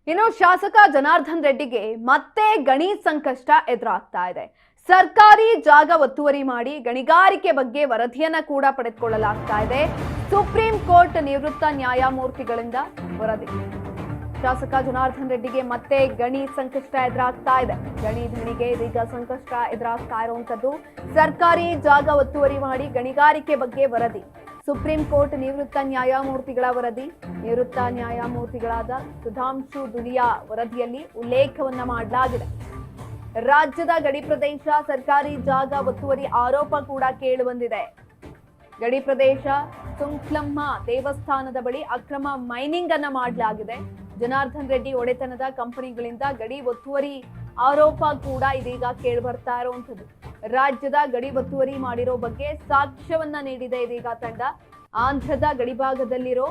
ಇನ್ನು ಶಾಸಕ ಜನಾರ್ದನ್ ರೆಡ್ಡಿಗೆ ಮತ್ತೆ ಗಣಿ ಸಂಕಷ್ಟ ಎದುರಾಗ್ತಾ ಇದೆ. ಸರ್ಕಾರಿ ಜಾಗ ಒತ್ತುವರಿ ಮಾಡಿ ಗಣಿಗಾರಿಕೆ ಬಗ್ಗೆ ವರದಿಯನ್ನ ಕೂಡ ಪಡೆದುಕೊಳ್ಳಲಾಗ್ತಾ ಇದೆ. ಸುಪ್ರೀಂ ಕೋರ್ಟ್ ನಿವೃತ್ತ ನ್ಯಾಯಮೂರ್ತಿಗಳಿಂದ ವರದಿ. ಶಾಸಕ ಜನಾರ್ದನ್ ರೆಡ್ಡಿಗೆ ಮತ್ತೆ ಗಣಿ ಸಂಕಷ್ಟ ಎದುರಾಗ್ತಾ ಇದೆ. ಗಣಿ ಧಣಿಗೆ ಇದೀಗ ಸಂಕಷ್ಟ ಎದುರಾಗ್ತಾ ಇರುವಂತದ್ದು. ಸರ್ಕಾರಿ ಜಾಗ ಒತ್ತುವರಿ ಮಾಡಿ ಗಣಿಗಾರಿಕೆ ಬಗ್ಗೆ ವರದಿ. ಸುಪ್ರೀಂ ಕೋರ್ಟ್ ನಿವೃತ್ತ ನ್ಯಾಯಮೂರ್ತಿಗಳ ವರದಿ. ನಿವೃತ್ತ ನ್ಯಾಯಮೂರ್ತಿಗಳಾದ ಸುಧಾಂಶು ದುಲಿಯಾ ವರದಿಯಲ್ಲಿ ಉಲ್ಲೇಖವನ್ನ ಮಾಡಲಾಗಿದೆ. ರಾಜ್ಯದ ಗಡಿ ಪ್ರದೇಶ ಸರ್ಕಾರಿ ಜಾಗ ಒತ್ತುವರಿ ಆರೋಪ ಕೂಡ ಕೇಳಿಬಂದಿದೆ. ಗಡಿ ಪ್ರದೇಶ ಸುಂಕ್ಲಮ್ಮ ದೇವಸ್ಥಾನದ ಬಳಿ ಅಕ್ರಮ ಮೈನಿಂಗ್ ಅನ್ನ ಮಾಡಲಾಗಿದೆ. ಜನಾರ್ದನ್ ರೆಡ್ಡಿ ಒಡೆತನದ ಕಂಪನಿಗಳಿಂದ ಗಡಿ ಒತ್ತುವರಿ ಆರೋಪ ಕೂಡ ಇದೀಗ ಕೇಳಿ ಬರ್ತಾ ಇರುವಂತದ್ದು. ರಾಜ್ಯದ ಗಡಿ ಒತ್ತುವರಿ ಮಾಡಿರೋ ಬಗ್ಗೆ ಸಾಕ್ಷ್ಯವನ್ನ ನೀಡಿದೆ ಇದೀಗ ತಂಡ. ಆಂಧ್ರದ ಗಡಿಭಾಗದಲ್ಲಿರೋ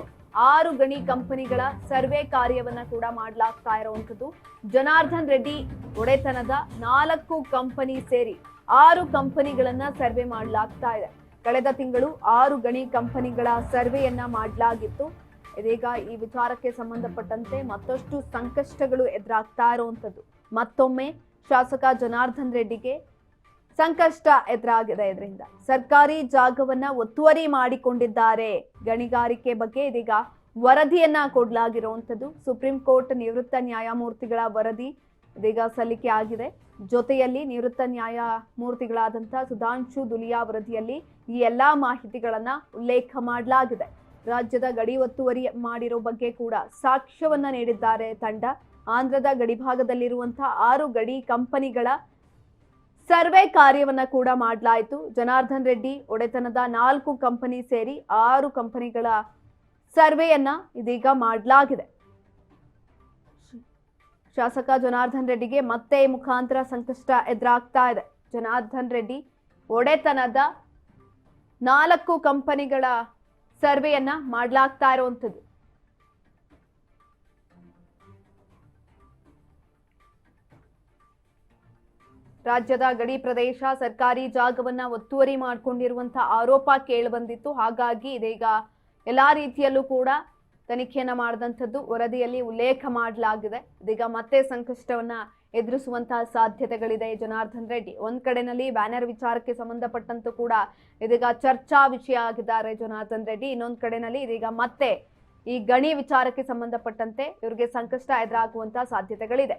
6 ಗಣಿ ಕಂಪನಿಗಳ ಸರ್ವೆ ಕಾರ್ಯವನ್ನ ಕೂಡ ಮಾಡಲಾಗ್ತಾ ಇರುವಂತದ್ದು. ಜನಾರ್ದನ್ ರೆಡ್ಡಿ ಒಡೆತನದ 4 ಕಂಪನಿ ಸೇರಿ 6 ಕಂಪನಿಗಳನ್ನ ಸರ್ವೆ ಮಾಡಲಾಗ್ತಾ ಇದೆ. ಕಳೆದ ತಿಂಗಳು 6 ಗಣಿ ಕಂಪನಿಗಳ ಸರ್ವೆಯನ್ನ ಮಾಡಲಾಗಿತ್ತು. ಇದೀಗ ಈ ವಿಚಾರಕ್ಕೆ ಸಂಬಂಧಪಟ್ಟಂತೆ ಮತ್ತಷ್ಟು ಸಂಕಷ್ಟಗಳು ಎದುರಾಗ್ತಾ ಇರುವಂತದ್ದು. ಮತ್ತೊಮ್ಮೆ ಶಾಸಕ ಜನಾರ್ದನ್ ರೆಡ್ಡಿಗೆ ಸಂಕಷ್ಟ ಎದುರಾಗಿದೆ. ಇದರಿಂದ ಸರ್ಕಾರಿ ಜಾಗವನ್ನ ಒತ್ತುವರಿ ಮಾಡಿಕೊಂಡಿದ್ದಾರೆ. ಗಣಿಗಾರಿಕೆ ಬಗ್ಗೆ ಇದೀಗ ವರದಿಯನ್ನ ಕೊಡಲಾಗಿರುವಂತದ್ದು. ಸುಪ್ರೀಂ ಕೋರ್ಟ್ ನಿವೃತ್ತ ನ್ಯಾಯಮೂರ್ತಿಗಳ ವರದಿ ಇದೀಗ ಸಲ್ಲಿಕೆ ಆಗಿದೆ. ಜೊತೆಯಲ್ಲಿ ನಿವೃತ್ತ ನ್ಯಾಯಮೂರ್ತಿಗಳಾದಂಥ ಸುಧಾಂಶು ದುಲಿಯಾ ವರದಿಯಲ್ಲಿ ಈ ಎಲ್ಲಾ ಮಾಹಿತಿಗಳನ್ನ ಉಲ್ಲೇಖ ಮಾಡಲಾಗಿದೆ. ರಾಜ್ಯದ ಗಡಿ ಒತ್ತುವರಿ ಮಾಡಿರೋ ಬಗ್ಗೆ ಕೂಡ ಸಾಕ್ಷ್ಯವನ್ನ ನೀಡಿದ್ದಾರೆ ತಂಡ. ಆಂಧ್ರದ ಗಡಿಭಾಗದಲ್ಲಿರುವಂತಹ 6 ಗಡಿ ಕಂಪನಿಗಳ ಸರ್ವೆ ಕಾರ್ಯವನ್ನ ಕೂಡ ಮಾಡಲಾಯಿತು. ಜನಾರ್ದನ್ ರೆಡ್ಡಿ ಒಡೆತನದ 4 ಕಂಪನಿ ಸೇರಿ 6 ಕಂಪನಿಗಳ ಸರ್ವೆಯನ್ನ ಇದೀಗ ಮಾಡಲಾಗಿದೆ. ಶಾಸಕ ಜನಾರ್ದನ್ ರೆಡ್ಡಿಗೆ ಮತ್ತೆ ಮುಖಾಂತರ ಸಂಕಷ್ಟ ಎದುರಾಗ್ತಾ ಇದೆ. ಜನಾರ್ದನ್ ರೆಡ್ಡಿ ಒಡೆತನದ 4 ಕಂಪನಿಗಳ ಸರ್ವೆಯನ್ನ ಮಾಡಲಾಗ್ತಾ ಇರುವಂತದ್ದು. ರಾಜ್ಯದ ಗಡಿ ಪ್ರದೇಶ ಸರ್ಕಾರಿ ಜಾಗವನ್ನ ಒತ್ತುವರಿ ಮಾಡಿಕೊಂಡಿರುವಂತಹ ಆರೋಪ ಕೇಳಿಬಂದಿತ್ತು. ಹಾಗಾಗಿ ಇದೀಗ ಎಲ್ಲಾ ರೀತಿಯಲ್ಲೂ ಕೂಡ ತನಿಖೆಯನ್ನ ಮಾಡಿದಂಥದ್ದು ವರದಿಯಲ್ಲಿ ಉಲ್ಲೇಖ ಮಾಡಲಾಗಿದೆ. ಇದೀಗ ಮತ್ತೆ ಸಂಕಷ್ಟವನ್ನ ಎದುರಿಸುವಂತಹ ಸಾಧ್ಯತೆಗಳಿದೆ ಜನಾರ್ದನ್ ರೆಡ್ಡಿ. ಒಂದ್ ಕಡೆನಲ್ಲಿ ಬ್ಯಾನರ್ ವಿಚಾರಕ್ಕೆ ಸಂಬಂಧಪಟ್ಟಂತೂ ಕೂಡ ಇದೀಗ ಚರ್ಚಾ ವಿಷಯ ಆಗಿದ್ದಾರೆ ಜನಾರ್ದನ್ ರೆಡ್ಡಿ. ಇನ್ನೊಂದ್ ಕಡೆನಲ್ಲಿ ಇದೀಗ ಮತ್ತೆ ಈ ಗಣಿ ವಿಚಾರಕ್ಕೆ ಸಂಬಂಧಪಟ್ಟಂತೆ ಇವರಿಗೆ ಸಂಕಷ್ಟ ಎದುರಾಗುವಂತಹ ಸಾಧ್ಯತೆಗಳಿದೆ.